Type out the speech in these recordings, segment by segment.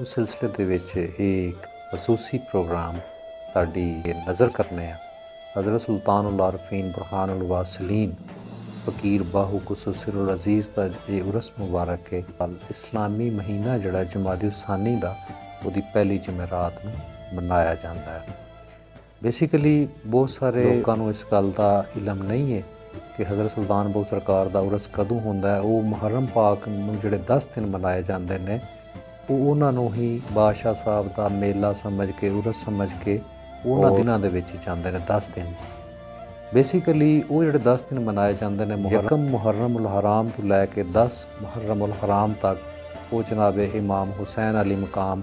ਉਸ ਸਿਲਸਿਲੇ ਦੇ ਵਿੱਚ ਇੱਕ ਖਸੂਸੀ ਪ੍ਰੋਗਰਾਮ ਤੁਹਾਡੀ ਨਜ਼ਰ ਕਰਨੇ ਆ। حضرت سلطان العارفین برہان الواصلین فقیر باہو قصص العزیز ਦਾ ਇਹ ਉਰਸ ਮੁਬਾਰਕ ਹੈ। ਇਸਲਾਮੀ ਮਹੀਨਾ ਜਿਹੜਾ ਜਮਾਦੀ ਉਸਾਨੀ ਦਾ ਉਹਦੀ ਪਹਿਲੀ ਜੁਮੇਰਾਤ ਨੂੰ ਮਨਾਇਆ ਜਾਂਦਾ ਹੈ। ਬੇਸਿਕਲੀ ਬਹੁਤ ਸਾਰੇ ਲੋਕਾਂ ਨੂੰ ਇਸ ਗੱਲ ਦਾ ਇਲਮ ਨਹੀਂ ਹੈ ਕਿ حضرت ਸੁਲਤਾਨ ਬਾਹੂ ਸਰਕਾਰ ਦਾ ਉਰਸ ਕਦੋਂ ਹੁੰਦਾ ਹੈ। ਉਹ ਮੁਹਰਮ ਪਾਕ ਨੂੰ ਜਿਹੜੇ 10 ਦਿਨ ਮਨਾਏ ਜਾਂਦੇ ਨੇ ਉਹ ਉਹਨਾਂ ਨੂੰ ਹੀ ਬਾਦਸ਼ਾਹ ਸਾਹਿਬ ਦਾ ਮੇਲਾ ਸਮਝ ਕੇ ਉਰਸ ਸਮਝ ਕੇ ਉਹਨਾਂ ਦਿਨਾਂ ਦੇ ਵਿੱਚ ਹੀ ਜਾਂਦੇ ਨੇ 10 ਦਿਨ। ਬੇਸਿਕਲੀ ਉਹ ਜਿਹੜੇ 10 ਦਿਨ ਮਨਾਏ ਜਾਂਦੇ ਨੇ ਮੁਹਰਮ ਉਲ ਹਰਾਮ ਤੋਂ ਲੈ ਕੇ 10 ਮੁਹਰਮ ਉਲ ਹਰਾਮ ਤੱਕ ਉਹ ਜਨਾਬ ਇਮਾਮ ਹੁਸੈਨ ਅਲੀ ਮਕਾਮ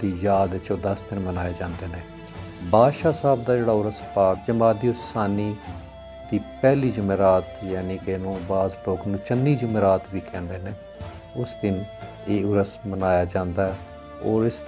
ਦੀ ਯਾਦ ਵਿੱਚ ਉਹ 10 ਦਿਨ ਮਨਾਏ ਜਾਂਦੇ ਨੇ। ਬਾਦਸ਼ਾਹ ਸਾਹਿਬ ਦਾ ਜਿਹੜਾ ਉਰਸ ਪਾਕ ਜਮਾਦੀ ਉਸਾਨੀ ਦੀ ਪਹਿਲੀ ਜੁਮੇਰਾਤ ਯਾਨੀ ਕਿ ਇਹਨੂੰ ਬਾਜ਼ ਲੋਕ ਨੂੰ ਚੰਨੀ ਜੁਮੇਰਾਤ ਵੀ ਕਹਿੰਦੇ ਨੇ, ਉਸ ਦਿਨ ਇਹ ਉਰਸ ਮਨਾਇਆ ਜਾਂਦਾ ਹੈ। ਔਰ ਇਸ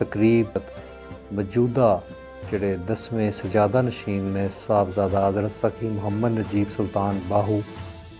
ਤਕਰੀਬ ਮੌਜੂਦਾ ਜਿਹੜੇ 10ਵੇਂ ਸਜਾਦਾ ਨਸ਼ੀਨ ਨੇ ਸਾਹਿਬਜ਼ਾਦਾ ਹਜ਼ਰਤ ਸਖੀ ਮੁਹੰਮਦ ਨਜੀਬ ਸੁਲਤਾਨ ਬਾਹੂ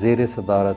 ਜ਼ੇਰ ਸਦਾਰਤ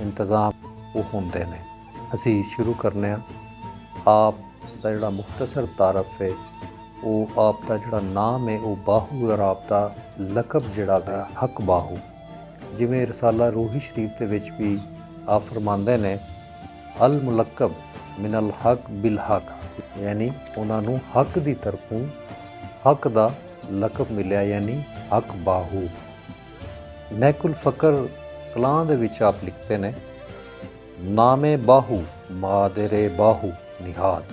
ਇੰਤਜ਼ਾਮ ਉਹ ਹੁੰਦੇ ਨੇ। ਅਸੀਂ ਸ਼ੁਰੂ ਕਰਨੇ ਆ। ਆਪ ਦਾ ਜਿਹੜਾ ਮੁਖਤਸਰ ਤਾਰਫ ਹੈ ਉਹ ਆਪ ਦਾ ਜਿਹੜਾ ਨਾਮ ਹੈ ਉਹ ਬਾਹੂ ਔਰ ਆਪ ਦਾ ਲਕਬ ਜਿਹੜਾ ਹੈ ਹਕ ਬਾਹੂ। ਜਿਵੇਂ ਰਸਾਲਾ ਰੂਹੀ ਸ਼ਰੀਫ ਦੇ ਵਿੱਚ ਵੀ ਆਪ ਫਰਮਾਉਂਦੇ ਨੇ ਅਲ ਮੁਲਕਬ ਮਿਨ ਅਲ ਹਕ ਬਿਲ ਹਕ, ਯਾਨੀ ਉਹਨਾਂ ਨੂੰ ਹੱਕ ਦੀ ਤਰਫੋਂ ਹੱਕ ਦਾ ਲਕਬ ਮਿਲਿਆ ਯਾਨੀ ਹਕ ਬਾਹੂ। ਮਹਿਕੁਲ ਫਕਰ ਕਲਾਂ ਦੇ ਵਿੱਚ ਆਪ ਲਿਖਤੇ ਨੇ ਨਾਮੇ ਬਾਹੂ ਮਾਦਰੇ ਬਾਹੂ ਨਿਹਾਤ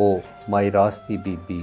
ਉਹ ਮਾਈ ਰਾਸਤੀ ਬੀਬੀ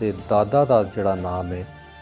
ਦੇ ਦਾਦਾ ਦਾ ਜਿਹੜਾ ਨਾਮ ਹੈ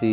ਦੀ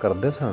ਕਰਦੇ ਸਨ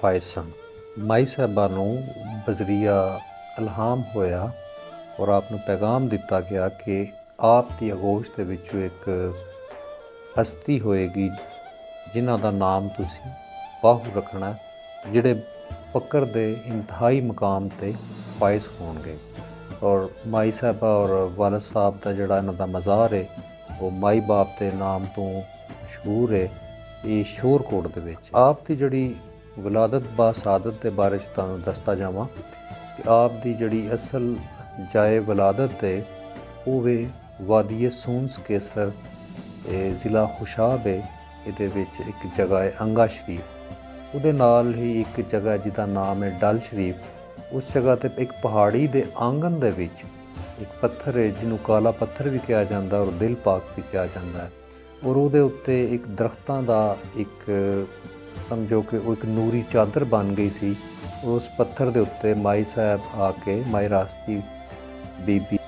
ਫਾਇਜ਼ ਸਨ। ਮਾਈ ਸਾਹਿਬਾ ਨੂੰ ਬਜ਼ਰੀਆ ਇਲਹਾਮ ਹੋਇਆ ਔਰ ਆਪ ਨੂੰ ਪੈਗਾਮ ਦਿੱਤਾ ਗਿਆ ਕਿ ਆਪ ਦੀ ਆਗੋਸ਼ ਦੇ ਵਿੱਚੋਂ ਇੱਕ ਹਸਤੀ ਹੋਏਗੀ ਜਿਨ੍ਹਾਂ ਦਾ ਨਾਮ ਤੁਸੀਂ ਬਾਹੂ ਰੱਖਣਾ, ਜਿਹੜੇ ਫ਼ਕਰ ਦੇ ਇੰਤਹਾਈ ਮਕਾਮ 'ਤੇ ਫਾਇਜ਼ ਹੋਣਗੇ। ਔਰ ਮਾਈ ਸਾਹਿਬਾ ਔਰ ਵਾਲਦ ਸਾਹਿਬ ਦਾ ਜਿਹੜਾ ਇਹਨਾਂ ਦਾ ਮਜ਼ਾਰ ਹੈ ਉਹ ਮਾਈ ਬਾਪ ਦੇ ਨਾਮ ਤੋਂ ਮਸ਼ਹੂਰ ਹੈ ਇਹ ਸ਼ੋਰਕੋਟ ਦੇ ਵਿੱਚ। ਆਪ ਦੀ ਜਿਹੜੀ ਵਿਲਾਦਤ ਬਾ ਸਾਦਤ ਦੇ ਬਾਰੇ 'ਚ ਤੁਹਾਨੂੰ ਦੱਸਦਾ ਜਾਵਾਂ ਕਿ ਆਪ ਦੀ ਜਿਹੜੀ ਅਸਲ ਜਾਏ ਵਿਲਾਦਤ ਹੈ ਉਹ ਵੇ ਵਾਦੀ ਸੂਨਸ ਕੇਸਰ, ਜ਼ਿਲ੍ਹਾ ਖੁਸ਼ਾਬ ਹੈ। ਇਹਦੇ ਵਿੱਚ ਇੱਕ ਜਗ੍ਹਾ ਹੈ ਅੰਗਾ ਸ਼ਰੀਫ, ਉਹਦੇ ਨਾਲ ਹੀ ਇੱਕ ਜਗ੍ਹਾ ਜਿਹਦਾ ਨਾਮ ਹੈ ਡਲ ਸ਼ਰੀਫ। ਉਸ ਜਗ੍ਹਾ 'ਤੇ ਇੱਕ ਪਹਾੜੀ ਦੇ ਆਂਗਨ ਦੇ ਵਿੱਚ ਇੱਕ ਪੱਥਰ ਹੈ ਜਿਹਨੂੰ ਕਾਲਾ ਪੱਥਰ ਵੀ ਕਿਹਾ ਜਾਂਦਾ ਔਰ ਦਿਲ ਪਾਕ ਵੀ ਕਿਹਾ ਜਾਂਦਾ ਹੈ। ਔਰ ਉਹਦੇ ਉੱਤੇ ਇੱਕ ਦਰਖਤਾਂ ਦਾ ਇੱਕ ਸਮਝੋ ਕਿ ਉਹ ਇੱਕ ਨੂਰੀ ਚਾਦਰ ਬਣ ਗਈ ਸੀ। ਉਸ ਪੱਥਰ ਦੇ ਉੱਤੇ ਮਾਈ ਸਾਹਿਬ ਆ ਕੇ, ਮਾਈ ਰਾਸਤੀ ਬੀਬੀ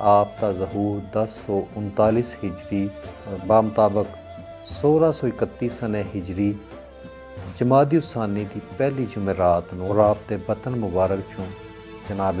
ਆਪ ਦਾ ਜ਼ਹੂਰ 1039 ਹਿਜਰੀ ਬਾਮਤਾਬਕ 1631 ਸਨੇ ਹਿਜਰੀ ਜਮਾਦੀ ਉਸਾਨੀ ਦੀ ਪਹਿਲੀ ਜੁਮੇਰਾਤ ਨੂੰ ਔਰ ਆਪ ਦੇ ਬਤਨ ਮੁਬਾਰਕ ਚੋਂ ਜਨਾਬ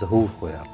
ਜ਼ਹੂਰ ਹੋਇਆ।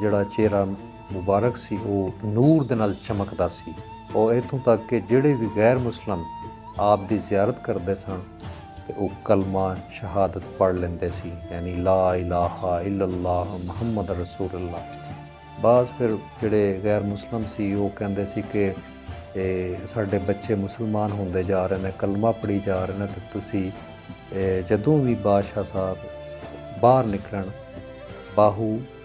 ਜਿਹੜਾ ਚਿਹਰਾ ਮੁਬਾਰਕ ਸੀ ਉਹ ਨੂਰ ਦੇ ਨਾਲ ਚਮਕਦਾ ਸੀ। ਔਰ ਇੱਥੋਂ ਤੱਕ ਕਿ ਜਿਹੜੇ ਵੀ ਗੈਰ ਮੁਸਲਮ ਆਪ ਦੀ ਜ਼ਿਆਰਤ ਕਰਦੇ ਸਨ ਤੇ ਉਹ ਕਲਮਾ ਸ਼ਹਾਦਤ ਪੜ੍ਹ ਲੈਂਦੇ ਸੀ, ਯਾਨੀ ਲਾ ਇਲਾਹਾ ਇਲੱਲਾਹ ਮੁਹੰਮਦ ਰਸੂਲullah। ਬਾਅਦ ਫਿਰ ਜਿਹੜੇ ਗੈਰ ਮੁਸਲਮ ਸੀ ਉਹ ਕਹਿੰਦੇ ਸੀ ਕਿ ਸਾਡੇ ਬੱਚੇ ਮੁਸਲਮਾਨ ਹੁੰਦੇ ਜਾ ਰਹੇ ਨੇ, ਕਲਮਾ ਪੜ੍ਹੀ ਜਾ ਰਹੇ ਨੇ, ਤੇ ਤੁਸੀਂ ਜਦੋਂ ਵੀ ਬਾਦਸ਼ਾਹ ਸਾਹਿਬ ਬਾਹਰ ਨਿਕਲਣ, ਬਾਹੂ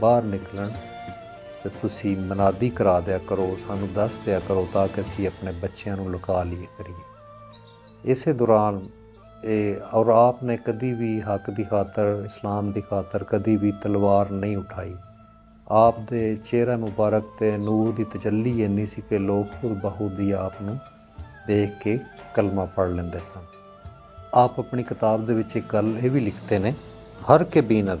ਬਾਹਰ ਨਿਕਲਣ ਤੇ ਤੁਸੀਂ ਮਨਾਦੀ ਕਰਾ ਦਿਆ ਕਰੋ, ਸਾਨੂੰ ਦੱਸ ਦਿਆ ਕਰੋ ਤਾਂ ਕਿ ਅਸੀਂ ਆਪਣੇ ਬੱਚਿਆਂ ਨੂੰ ਲੁਕਾ ਲਈਏ ਕਰੀਏ। ਇਸੇ ਦੌਰਾਨ ਔਰ ਆਪ ਨੇ ਕਦੀ ਵੀ ਹੱਕ ਦੀ ਖਾਤਰ, ਇਸਲਾਮ ਦੀ ਖਾਤਰ ਕਦੀ ਵੀ ਤਲਵਾਰ ਨਹੀਂ ਉਠਾਈ। ਆਪ ਦੇ ਚਿਹਰਾ ਮੁਬਾਰਕ ਤੇ ਨੂਰ ਦੀ ਤਜੱਲੀ ਇੰਨੀ ਸੀ ਕਿ ਲੋਕ ਖੁਦ ਬਾਹੂ ਦੀ ਆਪ ਨੂੰ ਦੇਖ ਕੇ ਕਲਮਾ ਪੜ੍ਹ ਲੈਂਦੇ ਸਨ। ਆਪ ਆਪਣੀ ਕਿਤਾਬ ਦੇ ਵਿੱਚ ਇੱਕ ਗੱਲ ਇਹ ਵੀ ਲਿਖਦੇ ਨੇ, ਹਰ ਕੇ ਬੀਨਤ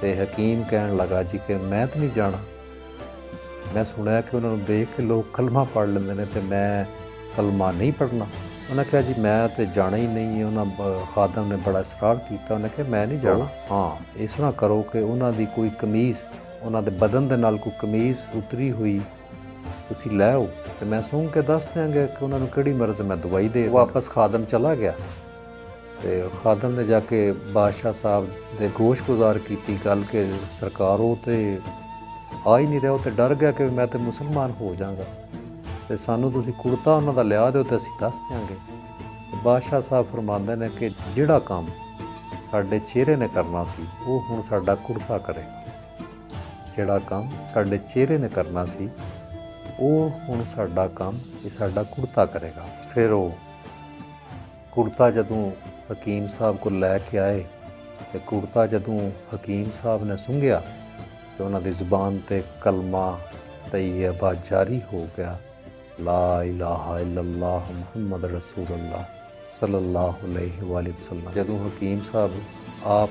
ਤੇ ਹਕੀਮ ਕਹਿਣ ਲੱਗਾ ਜੀ ਕਿ ਮੈਂ ਤਾਂ ਨਹੀਂ ਜਾਣਾ, ਮੈਂ ਸੁਣਿਆ ਕਿ ਉਹਨਾਂ ਨੂੰ ਦੇਖ ਕੇ ਲੋਕ ਕਲਮਾ ਪੜ੍ਹ ਲੈਂਦੇ ਨੇ ਤੇ ਮੈਂ ਕਲਮਾ ਨਹੀਂ ਪੜ੍ਹਨਾ। ਉਹਨਾਂ ਕਿਹਾ ਜੀ ਮੈਂ ਤੇ ਜਾਣਾ ਹੀ ਨਹੀਂ ਹੈ। ਉਹਨਾਂ ਖਾਦਮ ਨੇ ਬੜਾ ਇਸਰਾਰ ਕੀਤਾ, ਉਹਨੇ ਕਿਹਾ ਮੈਂ ਨਹੀਂ ਜਾਣਾ। ਹਾਂ, ਇਸ ਤਰ੍ਹਾਂ ਕਰੋ ਕਿ ਉਹਨਾਂ ਦੀ ਕੋਈ ਕਮੀਜ਼, ਉਹਨਾਂ ਦੇ ਬਦਨ ਦੇ ਨਾਲ ਕੋਈ ਕਮੀਜ਼ ਉਤਰੀ ਹੋਈ ਤੁਸੀਂ ਲੈ ਆਓ ਤੇ ਮੈਂ ਸੁਣ ਕੇ ਦੱਸ ਦਿਆਂਗੇ ਕਿ ਉਹਨਾਂ ਨੂੰ ਕਿਹੜੀ ਮਰਜ਼ ਮੈਂ ਦਵਾਈ ਦੇ। ਵਾਪਸ ਖਾਦਮ ਚਲਾ ਗਿਆ ਤੇ ਖਾਦਮ ਨੇ ਜਾ ਕੇ ਬਾਦਸ਼ਾਹ ਸਾਹਿਬ ਦੇ ਗੋਸ਼ ਗੁਜ਼ਾਰ ਕੀਤੀ ਗੱਲ ਕਿ ਸਰਕਾਰ ਉਹ ਤੇ ਆ ਹੀ ਨਹੀਂ ਰਿਹਾ, ਉਹ ਤੇ ਡਰ ਗਿਆ ਕਿ ਮੈਂ ਤੇ ਮੁਸਲਮਾਨ ਹੋ ਜਾਵਾਂਗਾ ਤੇ ਸਾਨੂੰ ਤੁਸੀਂ ਕੁੜਤਾ ਉਹਨਾਂ ਦਾ ਲਿਆ ਦਿਓ ਤੇ ਅਸੀਂ ਦੱਸ ਦਿਆਂਗੇ। ਬਾਦਸ਼ਾਹ ਸਾਹਿਬ ਫਰਮਾਉਂਦੇ ਨੇ ਕਿ ਜਿਹੜਾ ਕੰਮ ਸਾਡੇ ਚਿਹਰੇ ਨੇ ਕਰਨਾ ਸੀ ਉਹ ਹੁਣ ਸਾਡਾ ਕੁੜਤਾ ਕਰੇਗਾ। ਜਿਹੜਾ ਕੰਮ ਸਾਡੇ ਚਿਹਰੇ ਨੇ ਕਰਨਾ ਸੀ ਉਹ ਹੁਣ ਸਾਡਾ ਕੰਮ ਇਹ ਸਾਡਾ ਕੁੜਤਾ ਕਰੇਗਾ। ਫਿਰ ਉਹ ਕੁੜਤਾ ਜਦੋਂ ਹਕੀਮ ਸਾਹਿਬ ਕੋਲ ਲੈ ਕੇ ਆਏ ਤੇ ਕੁੜਤਾ ਜਦੋਂ ਹਕੀਮ ਸਾਹਿਬ ਨੇ ਸੁੰਘਿਆ ਤੇ ਉਹਨਾਂ ਦੀ ਜ਼ੁਬਾਨ ਤੇ ਕਲਮਾ ਤੈਯਬਾ ਜਾਰੀ ਹੋ ਗਿਆ, ਲਾ ਇਲਾਹਾ ਇਲੱਲਾਹ ਮੁਹੰਮਦ ਰਸੂਲullah ਸੱਲੱਲਾਹੁ ਅਲੈਹਿ ਵਸੱਲਮ। ਜਦੋਂ ਹਕੀਮ ਸਾਹਿਬ ਆਪ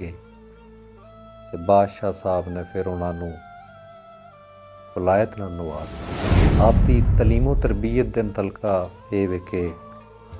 ਗਏ ਤੇ ਬਾਦਸ਼ਾਹ ਸਾਹਿਬ ਨੇ ਫਿਰ ਉਹਨਾਂ ਨੂੰ ਵਲਾਇਤ ਨਾਲ ਨਵਾਜ਼ਤਾ। ਆਪ ਦੀ ਤਲੀਮੋ ਤਰਬੀਅਤ ਦੇ ਮੁਤਲਕਾ ਇਹ ਵੇ ਕਿ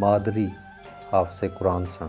ਮਾਦਰੀ ਹਾਫਿਜ਼ ਕੁਰਾਨ ਸਨ।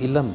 ਇਲਮ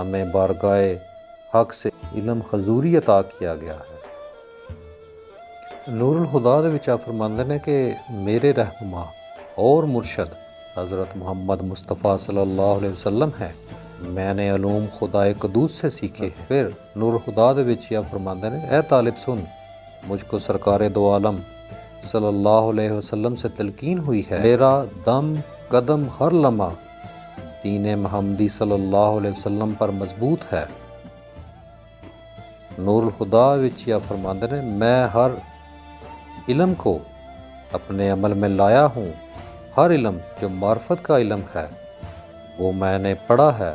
ہمیں بارگاہ حق سے علم حضوری عطا کیا گیا ہے۔ نور الہدا دے وچ آپ فرماندے نے کہ میرے رہنما اور مرشد حضرت محمد مصطفیٰ صلی اللہ علیہ وسلم ہے، میں نے علوم خدا قدوس سے سیکھے ہیں۔ پھر نور الہدا دے وچ آپ فرماندے نے اے طالب سن، مجھ کو سرکار دو عالم صلی اللہ علیہ وسلم سے تلقین ہوئی ہے، میرا دم قدم ہر لمحہ دین محمدی صلی اللہ علیہ وسلم پر مضبوط ہے۔ نور الہدا وچ آپ فرماندے نے میں ہر علم کو اپنے عمل میں لایا ہوں، ہر علم جو معرفت کا علم ہے وہ میں نے پڑھا ہے۔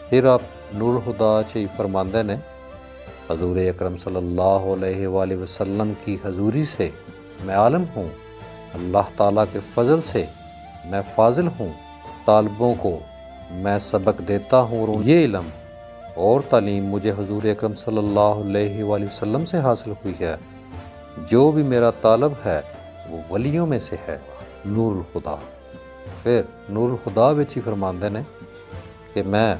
پھر آپ نور الہدا چ فرماندے نے حضور اکرم صلی اللہ علیہ وآلہ وسلم کی حضوری سے میں عالم ہوں، اللہ تعالیٰ کے فضل سے میں فاضل ہوں، طالبوں کو میں سبق دیتا ہوں اور یہ علم اور تعلیم مجھے حضور اکرم صلی اللہ علیہ وآلہ وسلم سے حاصل ہوئی ہے، جو بھی میرا طالب ہے وہ ولیوں میں سے ہے۔ نور الہدا۔ پھر نور الہدا وچ ہی فرماندے نے کہ میں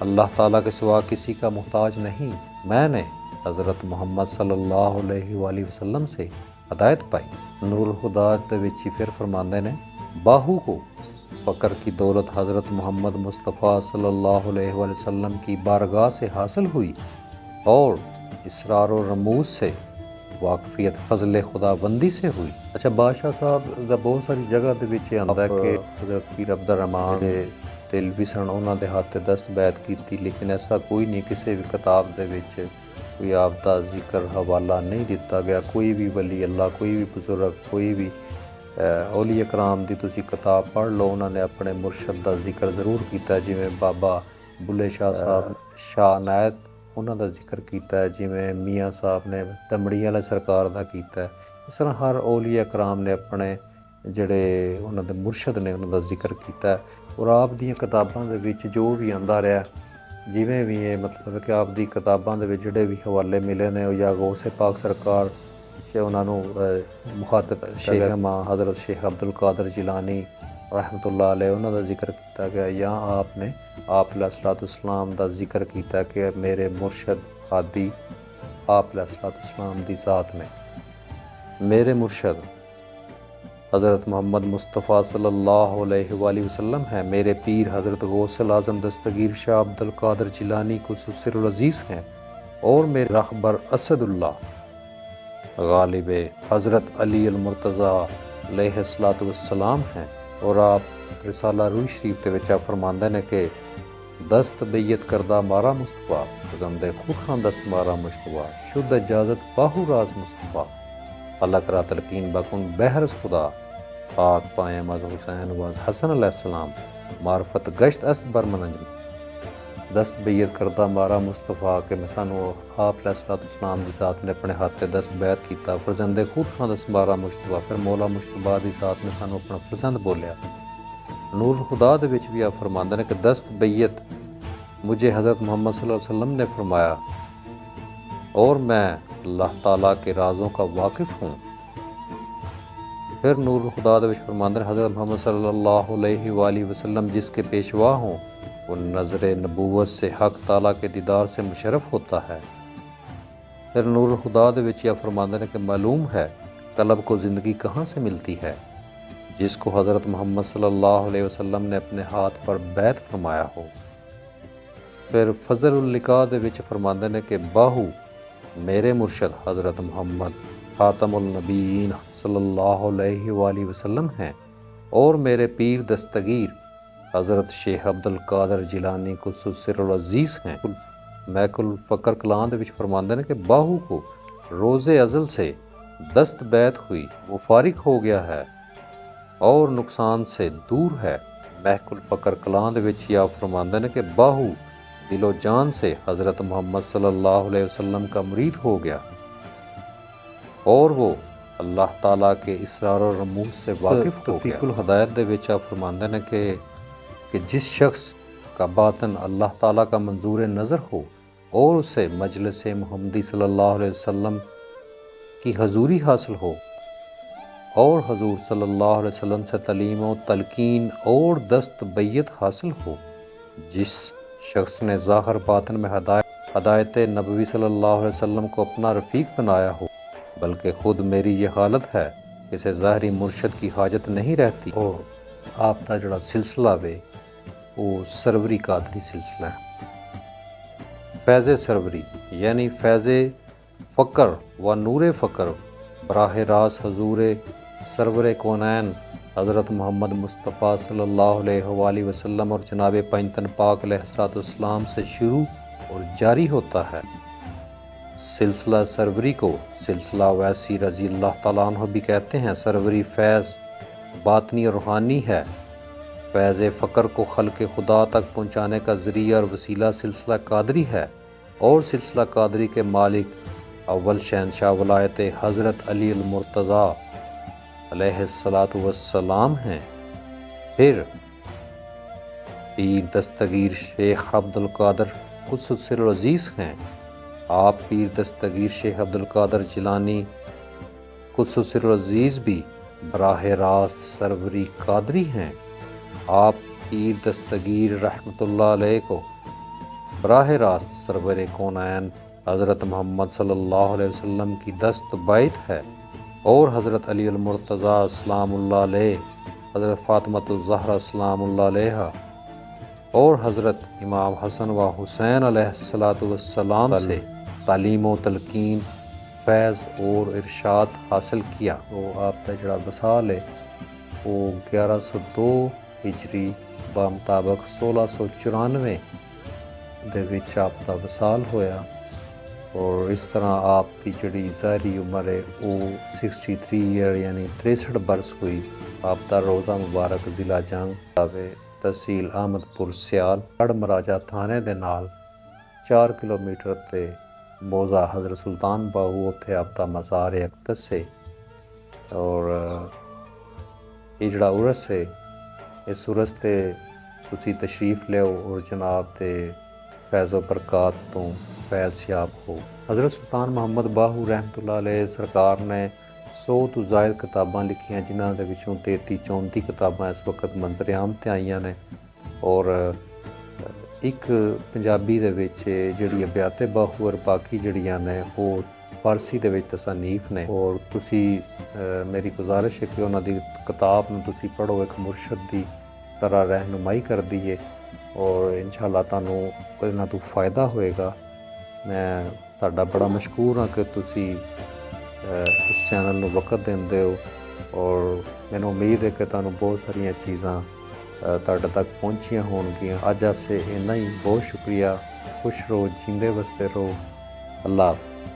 اللہ تعالیٰ کے سوا کسی کا محتاج نہیں، میں نے حضرت محمد صلی اللہ علیہ وآلہ وسلم سے ہدایت پائی۔ نور الہدا دے وچ ہی پھر فرماندے نے باہو کو فقر کی دولت حضرت محمد مصطفیٰ صلی اللہ علیہ وآلہ وسلم کی بارگاہ سے حاصل ہوئی اور اسرار و رموز سے واقفیت فضل خدا بندی سے ہوئی۔ اچھا بادشاہ صاحب دا بہت ساری جگہ دے وچ آندا ہے کہ حضرت پیر عبد الرحمان دلوی سن انہاں دے ہاتھ دست بیعت کیتی، لیکن ایسا کوئی نہیں، کسی بھی کتاب دے وچ کوئی آپ دا ذکر حوالہ نہیں دیتا گیا۔ کوئی بھی ولی اللہ، کوئی بھی بزرگ، کوئی بھی اولیاء کرام دی تسی کتاب پڑھ لو، انہوں نے اپنے مرشد دا ذکر ضرور کیتا ہے، جویں بابا بلے شاہ صاحب شاہ عنایت انہوں دا ذکر کیتا ہے، جویں میاں صاحب نے دمڑی والے سرکار دا کیتا ہے۔ اس طرح ہر اولیاء کرام نے اپنے جڑے انہوں دے مرشد نے انہوں دا ذکر کیتا ہے، اور آپ دی کتاباں دے وچ جو بھی آندا رہا جویں بھی ہے، مطلب کہ آپ دی کتاباں دے وچ جڑے بھی حوالے ملے نے یا غوث پاک سرکار سے انہوں نے مخاطب شیخ ماں حضرت شیخ عبد القادر جیلانی رحمۃ اللہ علیہ انہوں دا ذکر کیتا گیا، یا آپ نے آپ علیہ الصلوۃ والسلام دا ذکر کیتا کہ میرے مرشد ہادی آپ علیہ الصلوۃ والسلام دی ذات میں میرے مرشد حضرت محمد مصطفیٰ صلی اللہ علیہ وآلہ وسلم ہیں، میرے پیر حضرت غوث الاعظم دستگیر شاہ عبد القادر جیلانی قدس سر العزیز ہیں، اور میرے رہبر اسد اللہ غالب حضرت علی المرتضیٰ علیہ الصلوۃ والسلام ہیں۔ اور آپ رسالہ روی شریف کے وچ فرماندے نے کہ دست بیعت کردہ مارا مصطفیٰ زند خود خان دست مارا مشتبہ شد اجازت باہو راز مصطفیٰ اللہ را تلقین بکن بہرز خدا پاک پائم از حسین و از حسن علیہ السلام معرفت گشت است برمنجم۔ دست بیعت کردہ مارا مصطفیٰ کہ میں سانو آپ علیہ الصلوۃ والسلام دی ذات نے اپنے ہاتھ دست بیعت کیتا، فرزند خود خان دست مارا مشتبہ، پھر مولا مشتبہ دی ذات نے سانو اپنا فرزند بولیا۔ نور الہدا دے وچ بھی آپ فرماندے نے کہ دست بیعت مجھے حضرت محمد صلی اللہ علیہ وسلم نے فرمایا اور میں اللہ تعالیٰ کے رازوں کا واقف ہوں۔ پھر نور الہدا دے وچ فرماندے نے حضرت محمد صلی اللہ علیہ وآلہ وسلم جس کے پیشوا ہوں وہ نظر نبوت سے حق تعالیٰ کے دیدار سے مشرف ہوتا ہے۔ پھر نور الہدا دے وچ آپ فرماندے نے کہ معلوم ہے طلب کو زندگی کہاں سے ملتی ہے، جس کو حضرت محمد صلی اللہ علیہ وسلم نے اپنے ہاتھ پر بیعت فرمایا ہو۔ پھر فضل اللقاء دے وچ فرماندے نے کہ باہو میرے مرشد حضرت محمد خاتم النبیین صلی اللہ علیہ وآلہ وسلم ہیں، اور میرے پیر دستگیر حضرت شیخ عبد القادر جیلانی قدس سر العزیز ہیں۔ محق الفقر کلاں دے وچ فرماندے نے کہ باہو کو روز ازل سے دست بیعت ہوئی، وہ فارغ ہو گیا ہے اور نقصان سے دور ہے۔ محق الفقر کلاں دے وچ یا فرماندے نے کہ باہو دل و جان سے حضرت محمد صلی اللہ علیہ وسلم کا مرید ہو گیا اور وہ اللہ تعالیٰ کے اسرار و رموز سے واقف ہو گیا۔ توفیق الہدایت دے وچ آپ فرماندے نے کہ جس شخص کا باطن اللہ تعالیٰ کا منظور نظر ہو اور اسے مجلس محمدی صلی اللہ علیہ وسلم کی حضوری حاصل ہو اور حضور صلی اللہ علیہ وسلم سے تعلیم و تلقین اور دست بیعت حاصل ہو، جس شخص نے ظاہر باطن میں ہدایت نبوی صلی اللہ علیہ وسلم کو اپنا رفیق بنایا ہو، بلکہ خود میری یہ حالت ہے، اسے ظاہری مرشد کی حاجت نہیں رہتی۔ اور آپ کا جڑا سلسلہ وے وہ سروری قادری سلسلہ ہے۔ فیض سروری یعنی فیض فقر و نور فقر براہ راست حضور سرور کونین حضرت محمد مصطفیٰ صلی اللہ علیہ وآلہ وسلم اور جناب پنجتن پاک علیہ السلام سے شروع اور جاری ہوتا ہے۔ سلسلہ سروری کو سلسلہ ویسی رضی اللہ تعالیٰ عنہ بھی کہتے ہیں۔ سروری فیض باطنی اور روحانی ہے۔ فیض فقر کو خلق خدا تک پہنچانے کا ذریعہ اور وسیلہ سلسلہ قادری ہے، اور سلسلہ قادری کے مالک اول شہنشاہ ولایت حضرت علی المرتضیٰ علیہ السلام ہیں۔ پھر پیر دستگیر شیخ عبد القادر قدس سر العزیز ہیں۔ آپ پیر دستگیر شیخ عبد القادر جیلانی قدس سر العزیز بھی براہ راست سروری قادری ہیں۔ آپ پیر دستگیر رحمۃ اللہ علیہ کو براہ راست سرور کونین حضرت محمد صلی اللہ علیہ وسلم کی دست بیت ہے، اور حضرت علی المرتضیٰ السلام اللہ علیہ، حضرت فاطمۃ الزہرا السلام اللہ علیہ، اور حضرت امام حسن و حسین علیہ السلام سے تعلیم و تلقین، فیض اور ارشاد حاصل کیا۔ وہ آپ کا جڑا وصال ہے وہ 1102 ہجری بمطابق 1694 دے وچ آپ کا وصال ہویا، اور اس طرح آپ کی جڑی ظاہری عمر ہے وہ 63 ایئر یعنی 63 برس ہوئی۔ آپ کا روزہ مبارک ضلع جنگ تحصیل احمد پور سیال گڑھ مراجہ تھانے دے نال 4 کلومیٹر تے موضع حضرت سلطان باہو اتھے آپ کا مزار اقدس ہے۔ اور یہ جڑا عرس ہے اس عرس تے تسی تشریف لیو اور جناب تے فیض و برکات تو فیض یاب ہو۔ حضرت سلطان محمد باہو رحمۃ اللہ علیہ سرکار نے 100 تو زائد کتاباں لکھیاں، جنہاں دے وچوں 33-34 کتاباں اس وقت منظر عام تے آئیاں نے، اور ایک پنجابی دے وچ جڑی ابیات باہو اور باقی جڑیاں نے وہ فارسی دے وچ تصانیف نے۔ اور تسی میری گزارش ہے کہ انہاں دی کتاب نوں تسی پڑھو، ایک مرشد دی طرح رہنمائی کر دیے، اور انشاءاللہ تانوں انہاں تو فائدہ ہوئے گا۔ میں تہاڈا بڑا مشکور ہاں کہ تسی اس چینل نوں وقت دیندے ہو، اور مینوں امید ہے کہ تانوں بہت ساریاں چیزاں تہاڈے تک پہنچیاں ہون گیاں۔ اج واسطے اتنا ہی، بہت شکریہ۔ خوش رہو، جیندے وستے رہو۔ اللہ حافظ۔